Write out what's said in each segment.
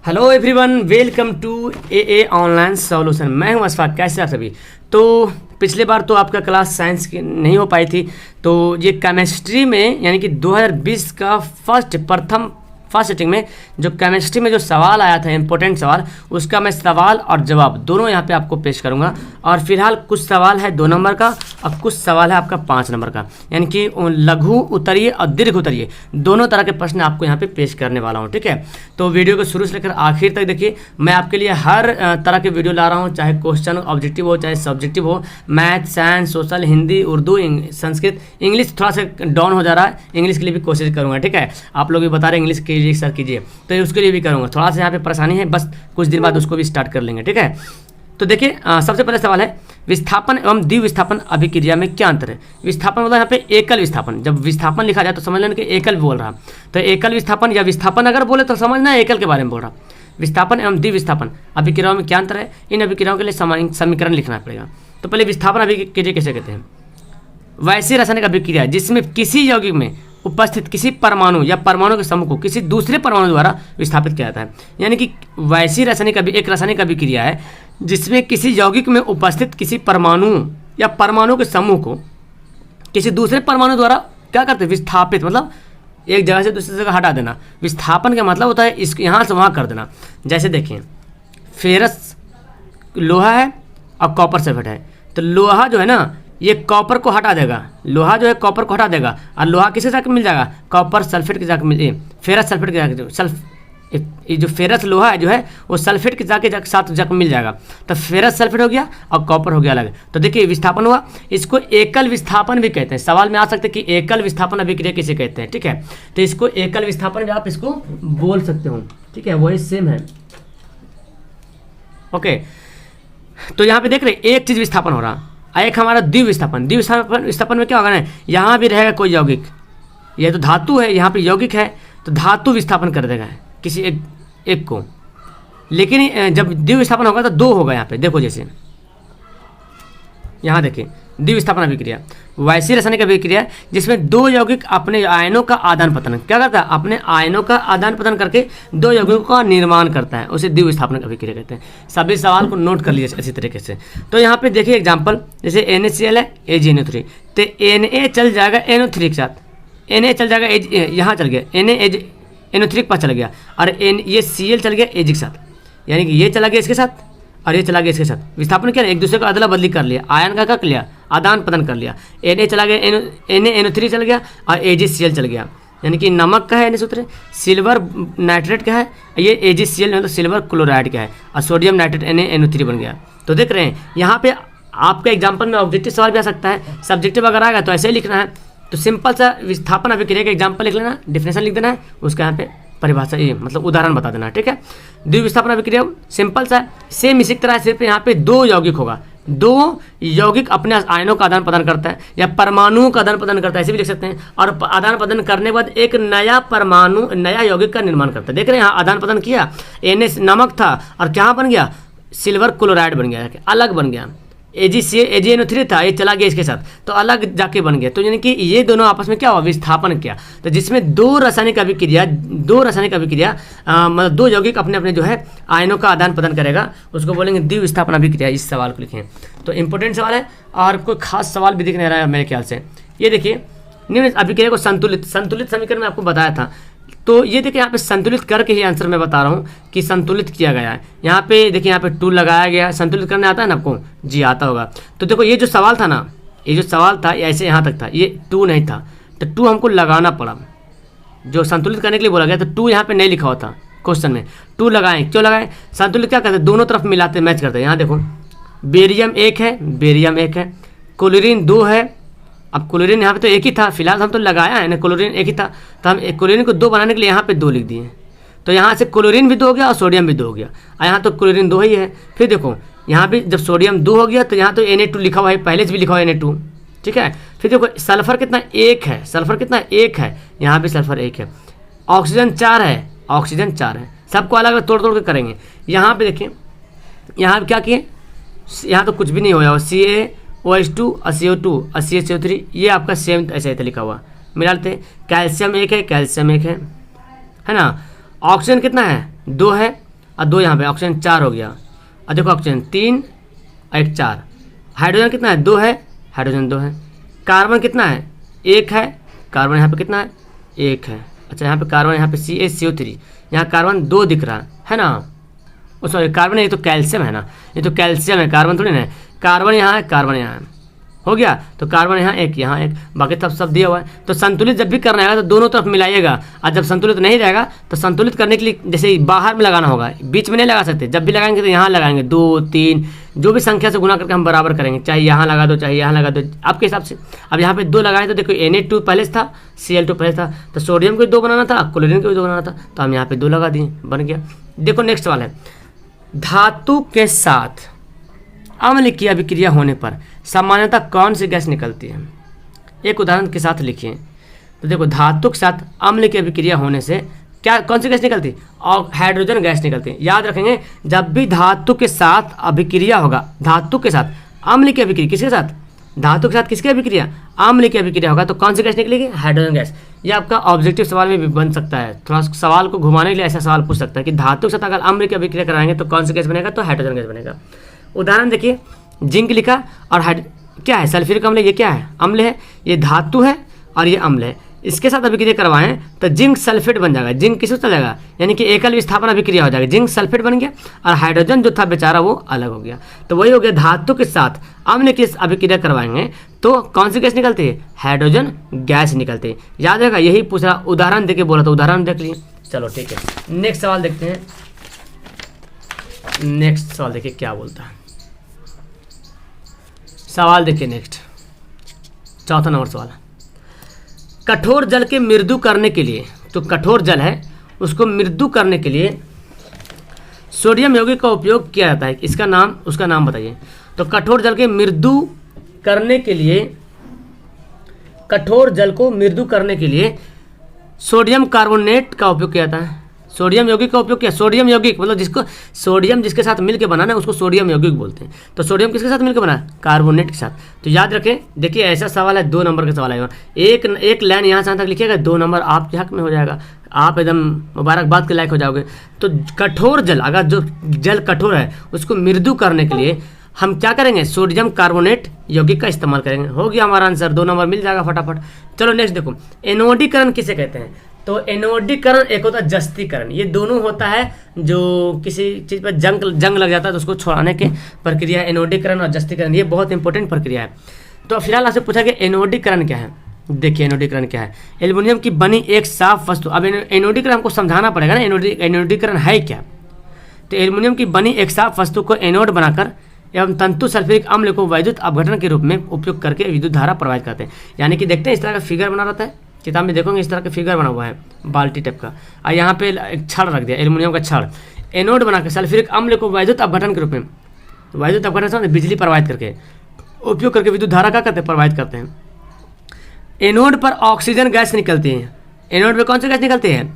Hello everyone, welcome to a online solution. मैं हूं अशफाक। कैसे आप सभी? तो पिछले बार तो आपका क्लास साइंस की नहीं हो पाई थी, तो ये केमिस्ट्री में यानी कि 2020 का फर्स्ट सेटिंग में जो केमिस्ट्री में जो सवाल आया था, इंपॉर्टेंट सवाल, उसका मैं सवाल और जवाब दोनों यहाँ पे आपको पेश करूँगा। और फिलहाल कुछ सवाल है 2 नंबर का और कुछ सवाल है आपका 5 नंबर का, यानी कि लघु उत्तरीय और दीर्घ उत्तरीय दोनों तरह के प्रश्न आपको यहाँ पे पेश करने वाला हूँ। ठीक है, तो वीडियो को शुरू से लेकर आखिर तक देखिए। मैं आपके लिए हर तरह के वीडियो ला रहा हूँ, चाहे क्वेश्चन ऑब्जेक्टिव हो, चाहे सब्जेक्टिव हो, math, science, social, Hindi, Urdu, Sanskrit, English थोड़ा सा डाउन हो जा रहा है, इंग्लिश के लिए भी कोशिश करूँगा। ठीक है, आप लोग भी बता रहे इंग्लिश के सर कीजिए, तो उसके लिए भी करूँगा। थोड़ा सा यहाँ पे परेशानी है, बस कुछ दिन बाद उसको भी स्टार्ट कर लेंगे। ठीक है, तो देखिए सबसे पहले सवाल है, विस्थापन एवं द्विविस्थापन अभिक्रिया में क्या अंतर है? विस्थापन मतलब यहाँ पे एकल विस्थापन। जब विस्थापन लिखा जाए तो समझ लेना कि एकल बोल रहा, तो एकल विस्थापन या विस्थापन अगर बोले तो समझना एकल के बारे में बोल रहा। विस्थापन एवं द्विविस्थापन अभिक्रियाओं में क्या अंतर है? इन अभिक्रियाओं के लिए समीकरण लिखना पड़ेगा। तो पहले विस्थापन अभिक्रिया कैसे कहते हैं? वैसी रासायनिक अभिक्रिया जिसमें किसी यौगिक में उपस्थित किसी परमाणु या परमाणु के समूह को किसी दूसरे परमाणु द्वारा विस्थापित किया जाता है। यानी कि वैसी एक रासायनिक अभिक्रिया है जिसमें किसी यौगिक में उपस्थित किसी परमाणु या परमाणु के समूह को किसी दूसरे परमाणु द्वारा क्या करते हैं? विस्थापित, मतलब एक जगह से दूसरी जगह हटा देना। विस्थापन का मतलब होता है इसको यहाँ से वहाँ कर देना। जैसे देखिए, फेरस लोहा है और कॉपर सल्फेट है, तो लोहा जो है ना ये कॉपर को हटा देगा, लोहा जो है कॉपर को हटा देगा, और लोहा किसे जाकर मिल जाएगा? कॉपर सल्फेट के जाकर फेरस सल्फेट के जाकर ये जो फेरस लोहा है जो है वो सल्फेट के साथ जाकर मिल जाएगा। तो फेरस सल्फेट हो गया और कॉपर हो गया अलग। तो देखिए विस्थापन हुआ, इसको एकल विस्थापन भी कहते हैं। सवाल में आ सकते हैं कि एकल विस्थापन अभिक्रिया किसे कहते हैं। ठीक है, तो इसको एकल विस्थापन भी आप इसको बोल सकते हो। ठीक है, वही सेम है। ओके, तो यहाँ पे देख रहे एक चीज विस्थापन हो रहा, एक हमारा द्विविस्थापन। विस्थापन में क्या होगा ना, यहाँ भी रहेगा कोई यौगिक, ये तो धातु है, यहाँ पे यौगिक है, तो धातु विस्थापन कर देगा किसी एक को। लेकिन जब द्विविस्थापन होगा तो 2 होगा। यहाँ पे देखो, जैसे यहाँ देखिए द्विविस्थापन अभिक्रिया वैसी रासायनिक अभिक्रिया जिसमें 2 यौगिक अपने आयनों का आदान प्रदान क्या करता है? अपने आयनों का आदान प्रदान करके 2 यौगिकों का निर्माण करता है, उसे द्विविस्थापन अभिक्रिया कहते हैं। सभी सवाल को नोट कर लीजिए अच्छी तरीके से। तो यहाँ पे देखिए एग्जाम्पल, जैसे NaCl है AgNO3, तो Na चल जाएगा NO3 के साथ, Na चल जाएगा यहाँ चल गया, NaNO3 के पास चला गया, और ये Cl चल गया Ag के साथ, यानी कि ये चला गया इसके साथ और ये चला गया इसके साथ। विस्थापन क्या, एक दूसरे को अदला बदली कर लिया, आयन का क्या कर लिया? आदान प्रदान कर लिया। Na चला गया, NaNO3 चल गया और AgCl चल गया, यानी कि नमक का है Na सूत्र, सिल्वर नाइट्रेट का है, ये AgCl मतलब सिल्वर क्लोराइड का है, और सोडियम नाइट्रेट NaNO3 बन गया। तो देख रहे हैं यहाँ पे आपका एग्जाम्पल में ऑब्जेक्टिव सवाल भी आ सकता है, सब्जेक्टिव अगर आएगा तो ऐसे ही लिखना है। तो सिंपल सा विस्थापन अभिक्रिया का एग्जाम्पल लिख लेना, डिफिनेशन लिख देना है, उसका यहाँ पे परिभाषा ये मतलब उदाहरण बता देना। ठीक है, द्विविस्थापन अभिक्रिया सिंपल सा सेम इसी तरह, सिर्फ यहाँ पे 2 यौगिक होगा, 2 यौगिक अपने आयनों का आदान प्रदान करता है या परमाणुओं का आदान प्रदान करता है, ऐसे भी लिख सकते हैं। और आदान प्रदान करने के बाद एक नया परमाणु, नया यौगिक का निर्माण करता है। देख रहे हैं यहाँ आदान प्रदान किया, Na नमक था और क्या बन गया? सिल्वर क्लोराइड बन गया, अलग बन गया। AgNO3 था, ये चला गया इसके साथ, तो अलग जाके बन गया। तो यानी कि ये दोनों आपस में क्या हुआ? विस्थापन किया। तो जिसमें 2 रासायनिक अभिक्रिया मतलब 2 यौगिक अपने अपने जो है आयनों का आदान प्रदान करेगा, उसको बोलेंगे द्विविस्थापन अभिक्रिया। इस सवाल को लिखें, तो इंपॉर्टेंट सवाल है और कोई खास सवाल भी दिख नहीं रहा है मेरे ख्याल से। ये देखिए निम्न अभिक्रिया को संतुलित समीकरण में आपको बताया था, तो ये देखिए यहाँ पे संतुलित करके ही आंसर मैं बता रहा हूँ कि संतुलित किया गया है। यहाँ पे देखिए, यहाँ पे 2 लगाया गया। संतुलित करने आता है ना आपको? जी आता होगा। तो देखो ये जो सवाल था ना, ये जो सवाल था ऐसे यहाँ तक था, ये 2 नहीं था, तो 2 हमको लगाना पड़ा। जो संतुलित करने के लिए बोला गया तो 2 यहाँ पे नहीं लिखा हुआ था क्वेश्चन में, 2 लगाएं। क्यों लगाएं? संतुलित क्या करते हैं? दोनों तरफ मिलाते मैच करते हैं। यहाँ देखो बेरियम 1 है, बेरियम 1 है, क्लोरीन 2 है। अब क्लोरीन यहाँ पे तो 1 ही था, फिलहाल हम तो लगाया है ना, क्लोरीन 1 ही था, तो हम क्लोरीन को 2 बनाने के लिए यहाँ पे 2 लिख दिए। तो यहाँ से क्लोरीन भी 2 हो गया और सोडियम भी 2 हो गया, और यहाँ तो क्लोरीन 2 ही है। फिर देखो यहाँ भी जब सोडियम 2 हो गया तो यहाँ तो Na2 लिखा हुआ है, पहले से भी लिखा हुआ है Na2। ठीक है, फिर देखो सल्फर कितना? 1 है, सल्फर कितना? 1 है, यहाँ भी सल्फर 1 है। ऑक्सीजन 4 है, ऑक्सीजन 4 है। सबको अलग अलग तोड़ तोड़ के करेंगे। यहाँ पे देखिए, यहाँ पे क्या किए? यहाँ तो कुछ भी नहीं होया, CaOH2 और CO2 और CH3, ये आपका सेम ऐसे लिखा हुआ। मिला लेते हैं। कैल्शियम 1 है, कैल्शियम 1 है ना। ऑक्सीजन कितना है? 2 है। और 2 यहाँ पे, ऑक्सीजन 4 हो गया। और देखो ऑक्सीजन 3 और 1 4। हाइड्रोजन कितना है? 2 है, हाइड्रोजन 2 है। कार्बन कितना है? 1 है। कार्बन यहाँ पे कितना है? 1 है। अच्छा यहाँ पे कार्बन, यहाँ पे CaCO3, यहाँ कार्बन 2 दिख रहा है ना। सॉरी कार्बन, ये तो कैल्शियम है ना, ये तो कैल्शियम है, कार्बन थोड़ी ना है। कार्बन यहाँ है, कार्बन यहाँ है, हो गया। तो कार्बन यहाँ 1, यहाँ 1, बाकी तब सब दिया हुआ है। तो संतुलित जब भी करना है तो दोनों तरफ मिलाइएगा। और जब संतुलित नहीं रहेगा तो संतुलित करने के लिए जैसे बाहर में लगाना होगा, बीच में नहीं लगा सकते। जब भी लगाएंगे तो यहाँ लगाएंगे, 2 3 जो भी संख्या से गुना करके हम बराबर करेंगे, चाहे यहाँ लगा दो चाहे यहाँ लगा दो, आपके हिसाब से। अब यहाँ पे 2 लगाए तो देखो Na2 पहले से था, Cl2 पहले था, तो सोडियम को 2 बनाना था, क्लोरीन को भी 2 बनाना था, तो हम यहाँ पे 2 लगा दिए, बन गया। देखो नेक्स्ट सवाल है, धातु के साथ अम्ल की अभिक्रिया होने पर सामान्यतः कौन सी गैस निकलती है? एक उदाहरण के साथ लिखिए। तो देखो धातु के साथ अम्ल की अभिक्रिया होने से क्या कौन सी गैस निकलती है? और हाइड्रोजन गैस निकलती है। याद रखेंगे, जब भी धातु के साथ अभिक्रिया होगा, धातु के साथ अम्ल की अभिक्रिया, किसके साथ? धातु के साथ किसकी अभिक्रिया? अम्ल की अभिक्रिया होगा, तो कौन सी गैस निकलेगी? Hydrogen gas. ये आपका ऑब्जेक्टिव सवाल में भी बन सकता है, थोड़ा सवाल को घुमाने के लिए ऐसा सवाल पूछ सकता है कि धातु के साथ अगर अम्ल की अभिक्रिया कराएंगे तो कौन सी गैस बनेगा? तो हाइड्रोजन गैस बनेगा। उदाहरण देखिए, जिंक लिखा और क्या है? सल्फ्यूरिक अम्ल। ये क्या है? अम्ल है। ये धातु है और ये अम्ल है। इसके साथ अभिक्रिया करवाएं तो जिंक सल्फेट बन जाएगा। जिंक किसको चला जाएगा? यानी कि एकल विस्थापन अभिक्रिया हो जाएगी, जिंक सल्फेट बन गया, और हाइड्रोजन जो था बेचारा वो अलग हो गया। तो वही हो गया, धातु के साथ अम्ल की अभिक्रिया करवाएंगे तो कौन सी गैस निकलती है? हाइड्रोजन गैस निकलती है। याद रखा, यही पूछ रहा, उदाहरण देके बोला, तो उदाहरण देख लिए। चलो ठीक है, नेक्स्ट सवाल देखते हैं। नेक्स्ट सवाल देखिए क्या बोलता है। सवाल देखिए नेक्स्ट, चौथा नंबर सवाल। कठोर जल के मृदु करने के लिए, तो कठोर जल है उसको मृदु करने के लिए सोडियम यौगिक का उपयोग किया जाता है। इसका नाम, उसका नाम बताइए। तो कठोर जल के मृदु करने के लिए, कठोर जल को मृदु करने के लिए सोडियम कार्बोनेट का उपयोग किया जाता है। सोडियम यौगिक का उपयोग किया। सोडियम यौगिक मतलब जिसको सोडियम जिसके साथ मिलकर बना है उसको सोडियम यौगिक बोलते हैं। तो सोडियम किसके साथ मिलकर बना है? कार्बोनेट के साथ। तो याद रखें, देखिए ऐसा सवाल है, 2 नंबर का सवाल आएगा। एक लाइन यहाँ से तक लिखिएगा, 2 नंबर आपके हक में हो जाएगा, आप एकदम मुबारकबाद के लायक हो जाओगे। तो कठोर जल, अगर जो जल कठोर है उसको मृदु करने के लिए हम क्या करेंगे? सोडियम कार्बोनेट यौगिक का इस्तेमाल करेंगे। हो गया हमारा आंसर, 2 नंबर मिल जाएगा फटाफट। चलो नेक्स्ट देखो, एनोडीकरण किसे कहते हैं? तो एनोडीकरण एक होता है जस्तीकरण। ये दोनों होता है जो किसी चीज़ पर जंग लग जाता है तो उसको छुड़ाने की प्रक्रिया, एनोडीकरण और जस्तीकरण, ये बहुत इंपॉर्टेंट प्रक्रिया है। तो फिलहाल आपसे पूछा कि एनोडीकरण क्या है। देखिए एनोडीकरण क्या है। एल्युमिनियम की बनी एक साफ वस्तु, अब एनोडीकरण हमको समझाना पड़ेगा ना, एनोडीकरण है क्या। तो एल्युमिनियम की बनी एक साफ वस्तु को एनोड बनाकर एवं तंतु सल्फ्यूरिक अम्ल को वैद्युत अपघटन के रूप में उपयोग करके विद्युत धारा प्रवाहित करते हैं। यानी कि देखते हैं इस तरह का फिगर बना रहता है, किताब में देखोगे इस तरह का फिगर बना हुआ है बाल्टी टाइप का, और यहाँ पे एक छड़ रख दिया, एल्युमिनियम का छड़, एनोड बनाकर सल्फ्यूरिक अम्ल को वैद्युत अपघटन के रूप में, वैद्युत अपघटन से बिजली प्रवाहित करके उपयोग करके विद्युत धारा का करते हैं, प्रवाहित करते हैं। एनोड पर ऑक्सीजन गैस निकलती है। एनोड पर कौन सी गैस निकलती है?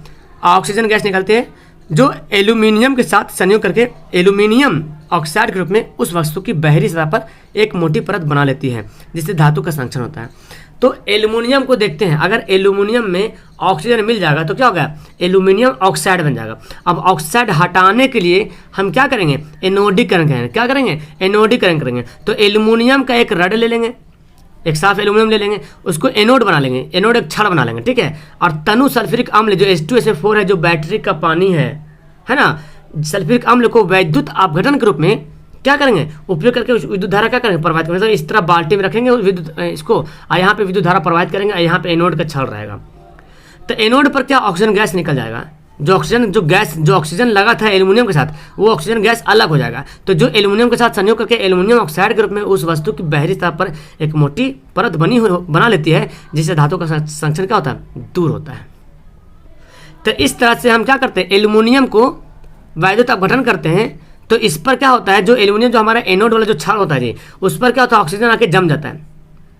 ऑक्सीजन गैस निकलती है, जो एल्यूमिनियम के साथ संयोग करके एल्यूमिनियम ऑक्साइड के रूप में उस वस्तु की बाहरी सतह पर एक मोटी परत बना लेती है, जिससे धातु का संरक्षण होता है। तो एल्यूमिनियम को देखते हैं, अगर एल्यूमिनियम में ऑक्सीजन मिल जाएगा तो क्या होगा? एल्यूमिनियम ऑक्साइड बन जाएगा। अब ऑक्साइड हटाने के लिए हम क्या करेंगे? एनोडीकरण करेंगे। क्या करेंगे? एनोडीकरण करेंगे। तो एल्यूमिनियम का एक रड ले लेंगे, एक साफ एल्यूमिनियम ले लेंगे, उसको एनोड बना लेंगे, एनोड एक छड़ बना लेंगे, ठीक है। और तनु सल्फ्यूरिक अम्ल जो H2SO4 है, जो बैटरी का पानी है ना, सल्फ्यूरिक अम्ल को वैद्युत अपघटन के रूप में क्या करेंगे? उपयोग करके विद्युत धारा क्या करेंगे? प्रवाहित करेंगे। इस तरह बाल्टी में रखेंगे विद्युत इसको, और यहाँ पे विद्युत धारा प्रवाहित करेंगे, और यहाँ पे एनोड का छड़ रहेगा। तो एनोड पर क्या ऑक्सीजन गैस निकल जाएगा, जो ऑक्सीजन लगा था एल्यूमिनियम के साथ, वो ऑक्सीजन गैस अलग हो जाएगा। तो जो एल्यूमिनियम के साथ संयोग करके एल्यूमिनियम ऑक्साइड के रूप में उस वस्तु की बाहरी सतह पर एक मोटी परत बना लेती है, जिससे धातु का संरक्षण क्या होता है? दूर होता है। तो इस तरह से हम क्या करते हैं? एल्यूमिनियम को वैद्युत अपघटन करते हैं। तो इस पर क्या होता है? जो एल्यूमिनियम, जो हमारा एनोड वाला जो छड़ होता है जी, उस पर क्या होता है? ऑक्सीजन आके जम जाता है।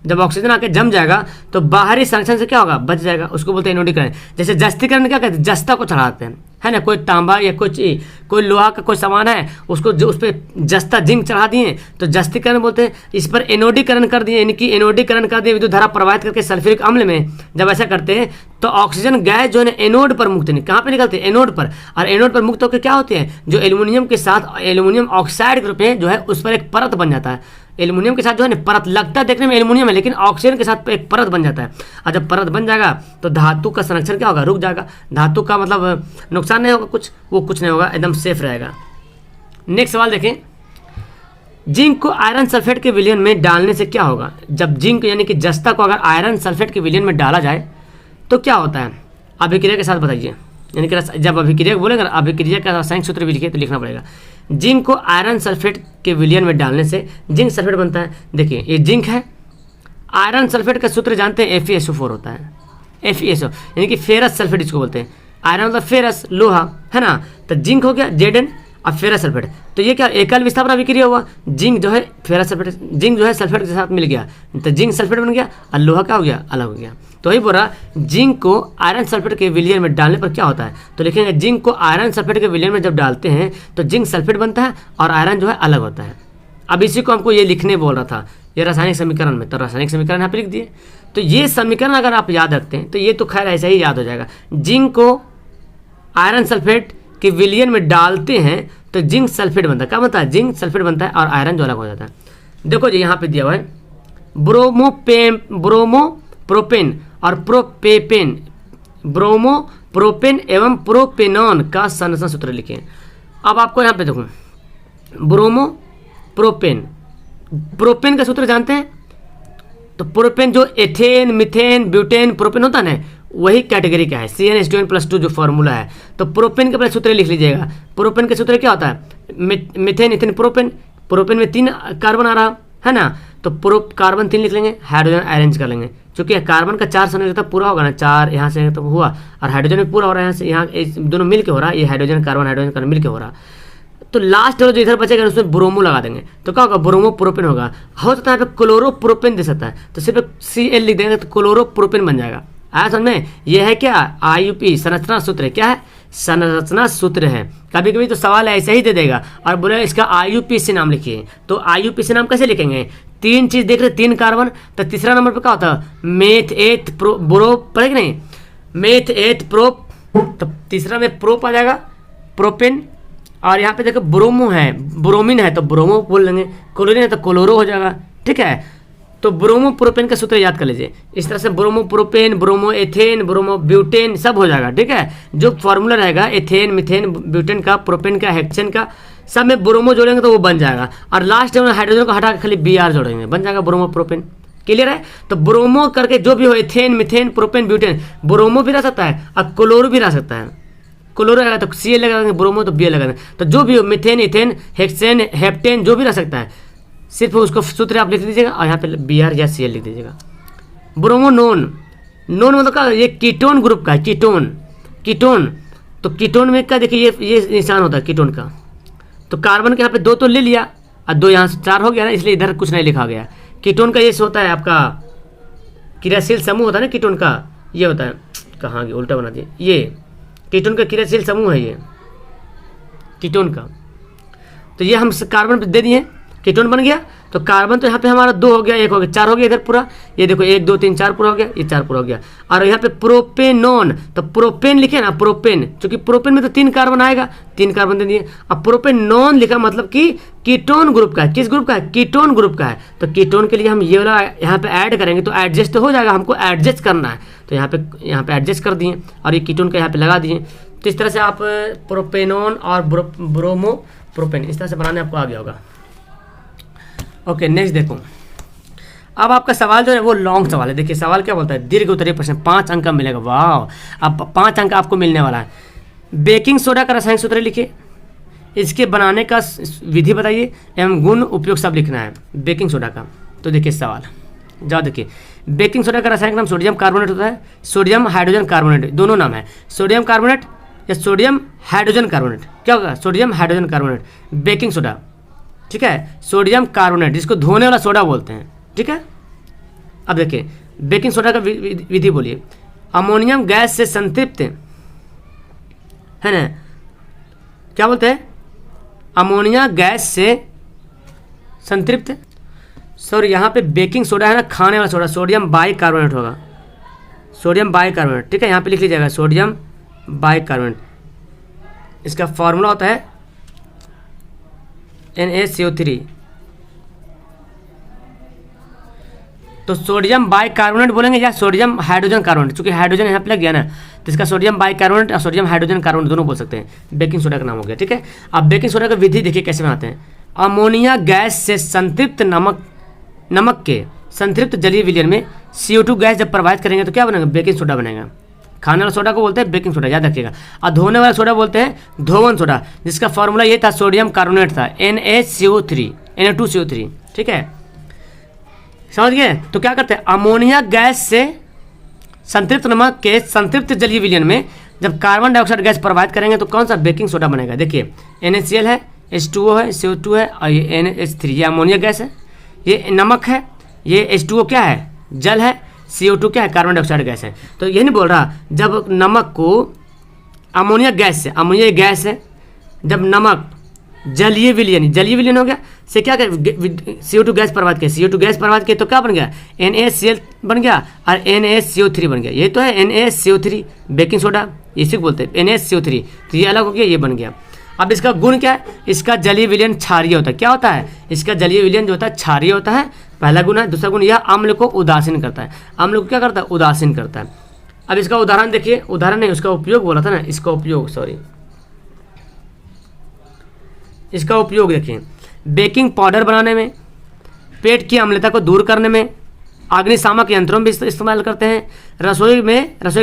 जब ऑक्सीजन आके जम जाएगा तो बाहरी संरक्षण से क्या होगा, बच जाएगा, उसको बोलते हैं एनोडीकरण। जैसे जस्तीकरण क्या कहते हैं, जस्ता को चढ़ाते हैं, है ना, कोई तांबा या कोई लोहा का कोई सामान है उसको जो उस पर जस्ता जिंक चढ़ा दिए तो जस्तीकरण बोलते हैं। इस पर एनोडीकरण कर दिए, यानी कि एनोडीकरण कर दिए, विद्युत धारा प्रवाहित करके सल्फ्यूरिक अम्ल में जब ऐसा करते हैं तो ऑक्सीजन गैस जो है एनोड पर मुक्त नहीं, कहाँ पे निकलते हैं, एनोड पर। और एनोड पर मुक्त होकर क्या होते हैं, जो एल्यूमिनियम के साथ एल्यूमिनियम ऑक्साइड ग्रुप है जो है उस पर एक परत बन जाता है। एल्यूमिनियम के साथ जो है ना परत लगता है देखने में एल्यूमिनियम है, लेकिन ऑक्सीजन के साथ एक परत बन जाता है। और जब परत बन जाएगा तो धातु का संरक्षण क्या होगा, रुक जाएगा। धातु का मतलब नुकसान नहीं होगा, कुछ नहीं होगा, एकदम सेफ रहेगा। नेक्स्ट सवाल देखें, जिंक को आयरन सल्फेट के विलयन में डालने से क्या होगा। जब जिंक यानी कि जस्ता को अगर आयरन सल्फेट के विलयन में डाला जाए तो क्या होता है, अभिक्रिया के साथ बताइए। यानी कि जब अभिक्रिया बोलेगा, अभिक्रिया का रासायनिक सूत्र भी लिखिए तो लिखना पड़ेगा। जिंक को आयरन सल्फेट के विलयन में डालने से जिंक सल्फेट बनता है। देखिए ये जिंक है, आयरन सल्फेट का सूत्र जानते हैं FeSO4 होता है, FeSO यानी कि फेरस सल्फेट इसको बोलते हैं। आयरन मतलब फेरस लोहा, है ना, तो जिंक हो गया Zn और फेरस सल्फेट, तो ये क्या एकल विस्थापन अभिक्रिया हुआ। जिंक जो है फेरस सल्फेट, जिंक जो है सल्फेट के साथ मिल गया तो जिंक सल्फेट बन गया और लोहा क्या हो गया, अलग हो गया। तो वही बोल रहा, जिंक को आयरन सल्फेट के विलयन में डालने पर क्या होता है, तो लिखेंगे जिंक को आयरन सल्फेट के विलयन में जब डालते हैं तो जिंक सल्फेट बनता है और आयरन जो है अलग होता है। अब इसी को हमको ये लिखने बोल रहा था, ये रासायनिक समीकरण में, तो रासायनिक समीकरण यहाँ पे लिख दिए। तो ये समीकरण अगर आप याद रखते हैं तो ये तो खैर ऐसा ही याद हो जाएगा। जिंक को आयरन सल्फेट के विलयन में डालते हैं तो जिंक सल्फेट बनता है। क्या बनता है, जिंक सल्फेट बनता है और आयरन जो अलग हो जाता है। देखो जी यहाँ पे दिया हुआ है ब्रोमोप्रोपेन और प्रोपेपेन, ब्रोमोप्रोपेन एवं प्रोपेनॉन का संरचना सूत्र लिखें। अब आपको यहाँ पे देखो ब्रोमोप्रोपेन, प्रोपेन का सूत्र जानते हैं, तो प्रोपेन जो एथेन मिथेन ब्यूटेन प्रोपेन होता है ना, वही कैटेगरी का है, CnH2n+2 जो फॉर्मूला है। तो प्रोपेन का पहले सूत्र लिख लीजिएगा। प्रोपेन का सूत्र क्या होता है, मिथेन इथेन प्रोपेन, प्रोपेन में 3 कार्बन आ रहा है ना, तो कार्बन 3 लिख लेंगे, हाइड्रोजन अरेंज कर लेंगे, क्योंकि कार्बन का 4 संयोजकता पूरा होगा ना, 4 यहाँ से तो हुआ और हाइड्रोजन भी पूरा हो रहा है, यहाँ से यहाँ दोनों मिल के हो रहा है, ये हाइड्रोजन कार्बन मिल के हो रहा। तो लास्ट जो इधर बचेगा उसमें ब्रोमो लगा देंगे तो क्या होगा, ब्रोमोप्रोपेन होगा। हो सकता है यहाँ पे क्लोरोप्रोपेन दे सकता है, तो सिर्फ Cl लिख देंगे तो क्लोरोप्रोपेन बन जाएगा। आया समझ में, ये है क्या IUP संरचना सूत्र है, क्या है संरचना सूत्र है। कभी कभी तो सवाल ऐसे ही दे देगा और बोले इसका IUP से नाम लिखिए, तो IUP से नाम कैसे लिखेंगे, 3 चीज देख रहे, 3 कार्बन, तो तीसरा नंबर पर क्या होता है, मेथ एथ प्रो ब्रो पड़ेगा नहीं, मेथ एथ प्रोप, तो तीसरा में प्रोप आ जाएगा प्रोपेन। और यहाँ पे देखो ब्रोमो है, ब्रोमीन है तो ब्रोमो बोल लेंगे, क्लोरीन है तो क्लोरो हो जाएगा, ठीक है। तो ब्रोमोप्रोपेन का सूत्र याद कर लीजिए, इस तरह से bromopropane, bromo ethane, bromo butane सब हो जाएगा, ठीक है। जो फॉर्मूला रहेगा एथेन मिथेन ब्यूटेन का, प्रोपेन का, हेक्सेन का, सब में ब्रोमो जोड़ेंगे तो वो बन जाएगा। और लास्ट में हाइड्रोजन को हटा के खाली Br जोड़ेंगे, बन जाएगा ब्रोमोप्रोपेन। क्लियर है, तो ब्रोमो करके जो भी हो, ethane methane propane butane, bromo भी रह सकता है और क्लोरो भी रह सकता है। क्लोरो रहेगा तो Cl लगा देंगे, ब्रोमो तो Br लगा देंगे, तो जो भी हो मिथेन इथेन हेक्सेन हेप्टेन जो भी रह सकता है, सिर्फ उसको सूत्र आप लिख दीजिएगा और यहाँ पे Br या Cl लिख दीजिएगा। ब्रोमोनोन, नोन मतलब क्या, ये कीटोन ग्रुप का है, कीटोन, तो कीटोन में क्या देखिए ये निशान होता है कीटोन का, तो कार्बन के यहाँ पे 2 तो ले लिया और 2 यहाँ से 4 हो गया ना, इसलिए इधर कुछ नहीं लिखा गया। कीटोन का ये होता है आपका क्रियाशील समूह होता है ना, कीटोन का ये होता है, कहाँ गया उल्टा बना दिए, ये कीटोन का क्रियाशील समूह है ये कीटोन का। तो ये हम कार्बन दे दिए, कीटोन बन गया, तो कार्बन तो यहाँ पे हमारा 2 हो गया, 1 हो गया, 4 हो गया इधर पूरा, ये देखो 1 2 3 4 पूरा हो गया, ये 4 पूरा हो गया। और यहाँ पे प्रोपेनॉन, तो प्रोपेन लिखे ना, प्रोपेन, क्योंकि प्रोपेन में तो 3 कार्बन आएगा, 3 कार्बन दे दिए। अब प्रोपेनॉन लिखा मतलब कि कीटोन ग्रुप का है, किस ग्रुप का है, कीटोन ग्रुप का है। तो कीटोन के लिए हम ये वाला यहाँ पे ऐड करेंगे तो एडजस्ट हो जाएगा, हमको एडजस्ट करना है, तो यहाँ पे एडजस्ट कर दिए और ये कीटोन का यहाँ पे लगा दिए। तो इस तरह से आप प्रोपेनॉन और ब्रोमोप्रोपेन इस तरह से बनाने आपको आ गया होगा। ओके नेक्स्ट देखो, अब आपका सवाल जो है वो लॉन्ग सवाल है। देखिए सवाल क्या बोलता है, दीर्घ उत्तरीय प्रश्न, 5 अंक का मिलेगा। वाह, अब 5 अंक आपको मिलने वाला है। बेकिंग सोडा का रासायनिक सूत्र लिखिए, इसके बनाने का विधि बताइए एवं गुण उपयोग सब लिखना है बेकिंग सोडा का। तो देखिए सवाल जाओ, देखिए बेकिंग सोडा का रासायनिक नाम सोडियम कार्बोनेट होता है, सोडियम हाइड्रोजन कार्बोनेट दोनों नाम है, सोडियम कार्बोनेट या सोडियम हाइड्रोजन कार्बोनेट, क्या होगा sodium hydrogen carbonate baking soda, ठीक है। सोडियम कार्बोनेट जिसको धोने वाला सोडा बोलते हैं, ठीक है। अब देखिए बेकिंग सोडा का विधि बोलिए। अमोनियम गैस से संतृप्त है ना, क्या बोलते हैं, अमोनिया गैस से संतृप्त, सॉरी यहाँ पे बेकिंग सोडा है ना, खाने वाला सोडा, सोडियम बाइकार्बोनेट होगा, सोडियम बाइकार्बोनेट, ठीक है, यहाँ पे लिख लीजिएगा सोडियम बाइकार्बोनेट। इसका फॉर्मूला होता है NaCO3। तो सोडियम बाइकार्बोनेट बोलेंगे या सोडियम हाइड्रोजन कार्बोनेट, चूंकि हाइड्रोजन यहाँ पे लग गया ना, तो इसका सोडियम बाइकार्बोनेट और सोडियम हाइड्रोजन कार्बोनेट दोनों बोल सकते हैं। बेकिंग सोडा का नाम हो गया, ठीक है। अब बेकिंग सोडा का विधि देखिए कैसे बनाते हैं। अमोनिया गैस से संतृप्त नमक के संतृप्त जलीय विलयन में CO2 गैस जब प्रवाहित करेंगे तो क्या बनेगा, बेकिंग सोडा बनेगा। खाने वाला सोडा को बोलते हैं बेकिंग सोडा, याद रखिएगा। और धोने वाला सोडा बोलते हैं धोवन सोडा, जिसका फॉर्मूला ये था सोडियम कार्बोनेट था, Na2CO3, ठीक है, समझ गए। तो क्या करते हैं, अमोनिया गैस से संतृप्त नमक के संतृप्त जलीय विलयन में जब कार्बन डाइऑक्साइड गैस प्रवाहित करेंगे तो कौन सा बेकिंग सोडा बनेगा। देखिए NaCl है, H2O है, CO2 है और ये NH3, ये अमोनिया गैस है, ये नमक है, ये H2O क्या है, जल है, CO2 क्या है, कार्बन डाइऑक्साइड गैस है। तो ये नहीं बोल रहा, जब नमक को अमोनिया गैस से, अमोनिया गैस है, जब नमक जलीय विलयन हो गया से क्या कर CO2 गैस प्रवाहित किया, CO2 गैस प्रवाहित किया तो क्या बन गया, NaCl बन गया और NaCO3 बन गया। ये तो है NaCO3 बेकिंग सोडा, इसी को बोलते हैं NaCO3। तो ये अलग हो गया, ये बन गया। अब इसका गुण क्या है, इसका जलीय विलयन क्षारीय होता है। क्या होता है, इसका जलीय विलयन जो होता है क्षारीय होता है, पहला गुण है। दूसरा गुण यह अम्ल को उदासीन करता है। अम्ल को क्या करता है, उदासीन करता है। अब इसका उदाहरण देखिए, उदाहरण नहीं उसका उपयोग बोला था ना, इसका उपयोग, सॉरी, इसका उपयोग देखिए, बेकिंग पाउडर बनाने में, पेट की अम्लता को दूर करने में, अग्निशामक यंत्रों में भी इस्तेमाल करते हैं, रसोई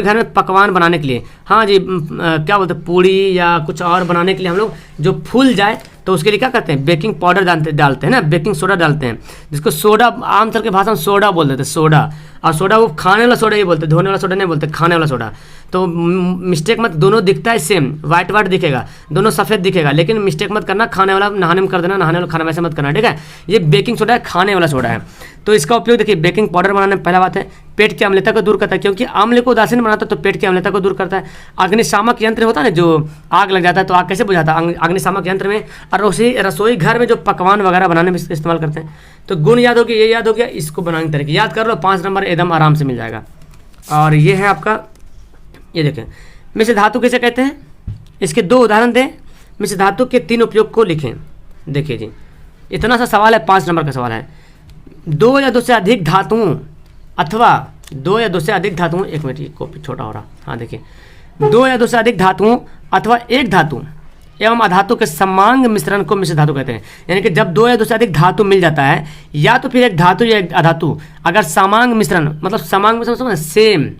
घर में पकवान बनाने के लिए, हाँ जी, क्या बोलते हैं, पूड़ी या कुछ और बनाने के लिए हम लोग जो फूल जाए तो उसके लिए क्या करते हैं, बेकिंग पाउडर डालते हैं ना, बेकिंग सोडा डालते हैं, जिसको सोडा आमतौर के भाषा में सोडा बोल देते हैं, सोडा। और सोडा वो खाने वाला सोडा ही बोलते हैं, धोने वाला सोडा नहीं बोलते, खाने वाला सोडा। तो मिस्टेक मत, दोनों दिखता है सेम, वाइट दिखेगा, दोनों सफ़ेद दिखेगा, लेकिन मिस्टेक मत करना, खाने वाला नहाने में कर देना, नहाने वाला खाना वैसे मत करना, ठीक है। ये बेकिंग सोडा है, खाने वाला सोडा है। तो इसका उपयोग देखिए, बेकिंग पाउडर बनाने में पहला बात है पेट की अम्लता को दूर करता है, क्योंकि अम्ल को उदासीन बनाता है तो पेट की अम्लता को दूर करता है। अग्निशामक यंत्र होता है ना, जो आग लग जाता है तो आग कैसे बुझाता है, अग्निशामक यंत्र में। और रसोई घर में जो पकवान वगैरह बनाने में इस्तेमाल करते हैं। तो गुण याद हो गया, ये याद हो गया, इसको बनाने की तरीके याद कर लो, 5 नंबर एकदम आराम से मिल जाएगा। और ये है आपका, ये देखें मिश्र धातु किसे कहते हैं, इसके 2 उदाहरण दें, मिश्र धातु के 3 उपयोग को लिखें। देखिए जी, इतना सा सवाल है, 5 नंबर का सवाल है। 2 या 2 से अधिक धातुओं अथवा 2 या 2 से अधिक धातुओं, एक मिनट ये कॉपी छोटा हो रहा, हाँ देखिए, 2 या 2 से अधिक धातुओं अथवा एक धातु एवं अधातु के समांग मिश्रण को मिश्र धातु कहते हैं। यानी कि जब 2 या 2 से अधिक धातु मिल जाता है, या तो फिर एक धातु या एक अधातु, अगर समांग मिश्रण, मतलब समांग मिश्रण समझ, सेम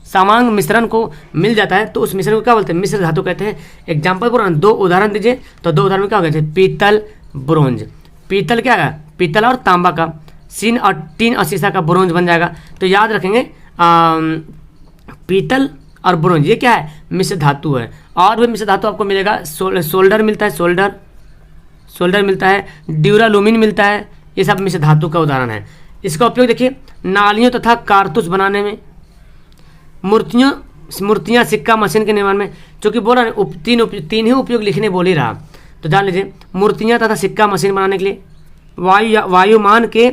समांग मिश्रण को मिल जाता है तो उस मिश्रण को क्या बोलते हैं, मिश्र धातु कहते हैं। एग्जाम्पल बोल रहा हूँ, 2 उदाहरण दीजिए, तो 2 उदाहरण में क्या हो गया, पीतल ब्रोंज। पीतल क्या है, पीतल और तांबा का, टीन और शीशा का ब्रोंज बन जाएगा। तो याद रखेंगे पीतल और ब्रोंज ये क्या है, मिश्र धातु है। और भी मिश्र धातु आपको मिलेगा, सोल्डर मिलता है, सोल्डर मिलता है, ड्यूरालुमिन मिलता है, ये सब मिश्र धातु का उदाहरण है। इसका उपयोग देखिए, नालियों तथा कारतूस बनाने में, मूर्तियाँ सिक्का मशीन के निर्माण में, चूँकि बोल रहा है 3 ही उपयोग लिखने बोल ही रहा, तो जान लीजिए, मूर्तियाँ तथा सिक्का मशीन बनाने के लिए, वायुयान के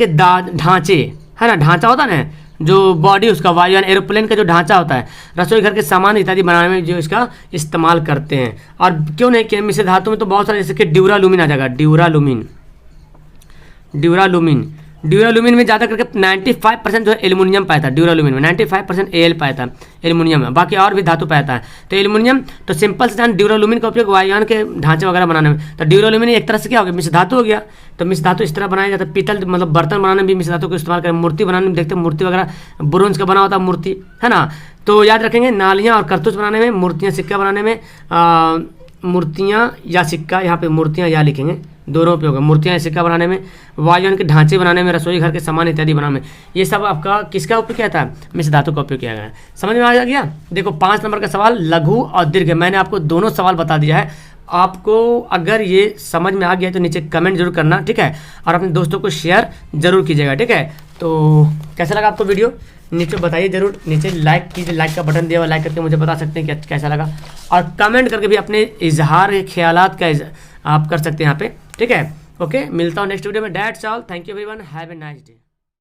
ढांचे है ना, ढांचा होता है ना, जो बॉडी उसका, वायुयान एरोप्लेन का जो ढांचा होता है, रसोई घर के सामान इत्यादि बनाने में जो इसका इस्तेमाल करते हैं। और क्यों नहीं कि मिश्र धातु में तो बहुत सारे, जैसे कि ड्यूरालुमिन आ जाएगा, ड्यूरालुमिन में ज़्यादा करके 95% जो है एल्युमिनियम पाया था। ड्यूरालुमिन में 95% Al पाया था एल्युमिनियम में, बाकी और भी धातु पाया था। तो एल्युमिनियम, तो सिंपल से जान, ड्यूरालुमिन का उपयोग वायुयान के ढांचे वगैरह बनाने में, तो ड्यूरालुमिन एक तरह से क्या हो गया, मिश्र धातु हो गया। तो मिश्र धातु इस तरह बनाया जाता है। पीतल मतलब बर्तन बनाने में भी मिश्र धातु को इस्तेमाल करें, मूर्ति बनाने में देखते हैं, मूर्ति वगैरह ब्रोंज का बना होता है मूर्ति, है ना। तो याद रखेंगे, नालियाँ और करतूस बनाने में, मूर्तियाँ सिक्का बनाने में, मूर्तियाँ या सिक्का, यहाँ पे मूर्तियाँ या लिखेंगे, दोनों उपयोग है। मूर्तियाँ सिक्का बनाने में, वायुयान के ढांचे बनाने में, रसोई घर के सामान इत्यादि बनाने में, ये सब आपका किसका उपयोग किया था, मिश्र धातु का उपयोग किया गया है। समझ में आ गया। देखो 5 नंबर का सवाल लघु और दीर्घ, मैंने आपको दोनों सवाल बता दिया है। आपको अगर ये समझ में आ गया तो नीचे कमेंट जरूर करना, ठीक है, और अपने दोस्तों को शेयर जरूर कीजिएगा, ठीक है। तो कैसा लगा आपको वीडियो नीचे बताइए जरूर, नीचे लाइक कीजिए, लाइक का बटन दिया हुआ, लाइक करके मुझे बता सकते हैं कि कैसा लगा, और कमेंट करके भी अपने इजहार ख्यालात का आप कर सकते हैं यहाँ पे, ठीक है। ओके, मिलता हूँ नेक्स्ट वीडियो में। That's all, thank you everyone, have a nice day.